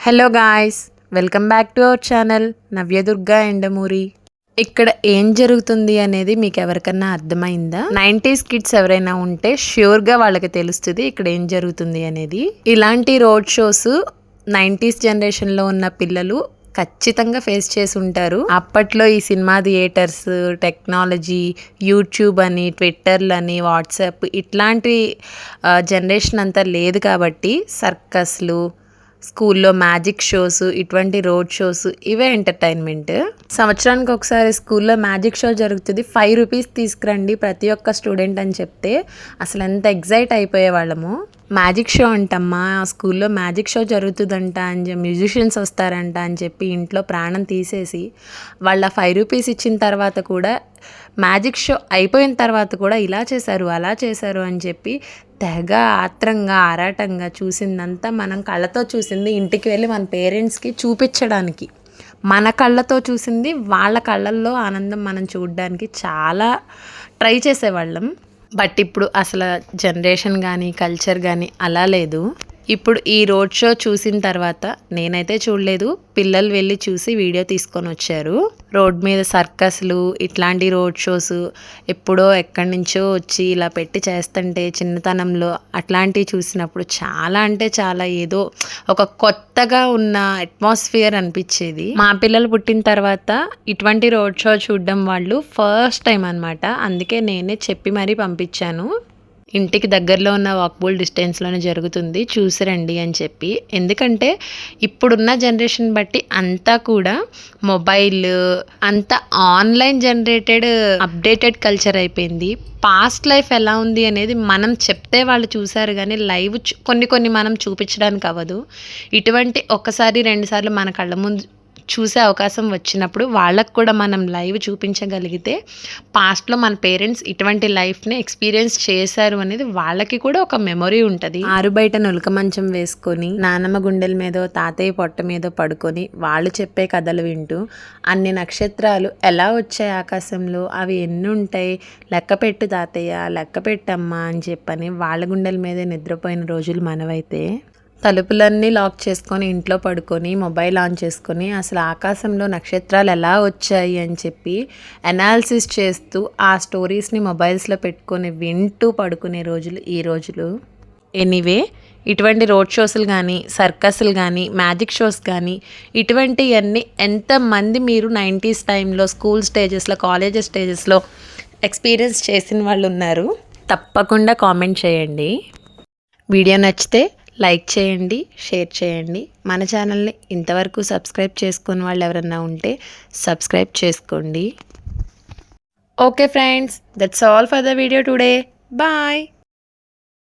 Hello guys, welcome back to our channel Navyadurga Endamuri. ఇక్కడ ఏం జరుగుతుంది అనేది మీకు ఎవరికన్నా అర్థమైందా? 90s కిడ్స్ ఎవరైనా ఉంటే ష్యూర్గా వాళ్ళకి తెలుస్తుంది ఇక్కడ ఏం జరుగుతుంది అనేది. ఇలాంటి రోడ్ షోస్ 90s జనరేషన్లో ఉన్న పిల్లలు ఖచ్చితంగా ఫేస్ చేసి ఉంటారు. అప్పట్లో ఈ సినిమా థియేటర్స్, టెక్నాలజీ, యూట్యూబ్ అని, ట్విట్టర్లని, వాట్సాప్ ఇట్లాంటి జనరేషన్ అంతా లేదు కాబట్టి సర్కస్లు, స్కూల్లో మ్యాజిక్ షోస్, ఇటువంటి రోడ్ షోస్ ఇవే ఎంటర్టైన్మెంట్. సంవత్సరానికి ఒకసారి స్కూల్లో మ్యాజిక్ షో జరుగుతుంది, 5 రూపీస్ తీసుకురండి ప్రతి ఒక్క స్టూడెంట్ అని చెప్తే అసలు ఎంత ఎగ్జైట్ అయిపోయే వాళ్ళము. మ్యాజిక్ షో అంటమ్మా, స్కూల్లో మ్యాజిక్ షో జరుగుతుందంట అని మ్యూజిషియన్స్ వస్తారంట అని చెప్పి ఇంట్లో ప్రాణం తీసేసి వాళ్ళ 5 రూపీస్ ఇచ్చిన తర్వాత కూడా మ్యాజిక్ షో అయిపోయిన తర్వాత కూడా ఇలా చేశారు అలా చేశారు అని చెప్పి తెగ ఆత్రంగా ఆరాటంగా చూసిందంతా మనం కళ్ళతో చూసింది ఇంటికి వెళ్ళి మన పేరెంట్స్కి చూపించడానికి, మన కళ్ళతో చూసింది వాళ్ళ కళ్ళల్లో ఆనందం మనం చూడడానికి చాలా ట్రై చేసేవాళ్ళం. బట్ ఇప్పుడు అసలు జనరేషన్ కానీ కల్చర్ కానీ అలా లేదు. ఇప్పుడు ఈ రోడ్ షో చూసిన తర్వాత నేనైతే చూడలేదు, పిల్లలు వెళ్ళి చూసి వీడియో తీసుకొని వచ్చారు. రోడ్ మీద సర్కస్లు, ఇట్లాంటి రోడ్ షోస్ ఎప్పుడో ఎక్కడి నుంచో వచ్చి ఇలా పెట్టి చేస్తుంటే చిన్నతనంలో అట్లాంటివి చూసినప్పుడు చాలా అంటే చాలా ఏదో ఒక కొత్తగా ఉన్న అట్మాస్ఫియర్ అనిపించేది. మా పిల్లలు పుట్టిన తర్వాత ఇటువంటి రోడ్ షో చూడడం వాళ్ళు ఫస్ట్ టైం అనమాట. అందుకే నేనే చెప్పి మరీ పంపించాను, ఇంటికి దగ్గరలో ఉన్న వాకబుల్ డిస్టెన్స్లోనే జరుగుతుంది చూసిరండి అని చెప్పి. ఎందుకంటే ఇప్పుడున్న జనరేషన్ బట్టి అంతా కూడా మొబైల్, అంతా ఆన్లైన్ జనరేటెడ్ అప్డేటెడ్ కల్చర్ అయిపోయింది. పాస్ట్ లైఫ్ ఎలా ఉంది అనేది మనం చెప్తే వాళ్ళు చూసారు కానీ లైవ్ కొన్ని మనం చూపించడానికి అవ్వదు. ఇటువంటి ఒకసారి 2 సార్లు మన కళ్ళ ముందు చూసే అవకాశం వచ్చినప్పుడు వాళ్ళకు కూడా మనం లైవ్ చూపించగలిగితే పాస్ట్లో మన పేరెంట్స్ ఇటువంటి లైఫ్ని ఎక్స్పీరియన్స్ చేశారు అనేది వాళ్ళకి కూడా ఒక మెమొరీ ఉంటుంది. ఆరు బయట నులక మంచం వేసుకొని నానమ్మ గుండెల మీదో తాతయ్య పొట్ట మీదో పడుకొని వాళ్ళు చెప్పే కథలు వింటూ అన్ని నక్షత్రాలు ఎలా వచ్చాయి ఆకాశంలో, అవి ఎన్ని ఉంటాయి, లెక్క పెట్టు తాతయ్య, లెక్క పెట్టమ్మా అని చెప్పని వాళ్ళ గుండెల మీదే నిద్రపోయిన రోజులు మనవైతే తలుపులన్నీ లాక్ చేసుకొని ఇంట్లో పడుకొని మొబైల్ ఆన్ చేసుకొని అసలు ఆకాశంలో నక్షత్రాలు ఎలా వచ్చాయి అని చెప్పి అనాలిసిస్ చేస్తూ ఆ స్టోరీస్ని మొబైల్స్లో పెట్టుకొని వింటూ పడుకునే రోజులు ఈ రోజులు. ఎనీవే, ఇటువంటి రోడ్ షోస్లు కానీ, సర్కస్లు కానీ, మ్యాజిక్ షోస్ కానీ ఇటువంటివన్నీ ఎంతమంది మీరు 90s టైంలో స్కూల్ స్టేజెస్లో, కాలేజెస్ స్టేజెస్లో ఎక్స్పీరియన్స్ చేసిన వాళ్ళు ఉన్నారు? తప్పకుండా కామెంట్ చేయండి. వీడియో నచ్చితే లైక్ చేయండి, షేర్ చేయండి. మన ఛానల్ని ఇంతవరకు సబ్స్క్రైబ్ చేసుకుని వాళ్ళు ఎవరన్నా ఉంటే సబ్స్క్రైబ్ చేసుకోండి. Okay friends, that's all for the video today. Bye.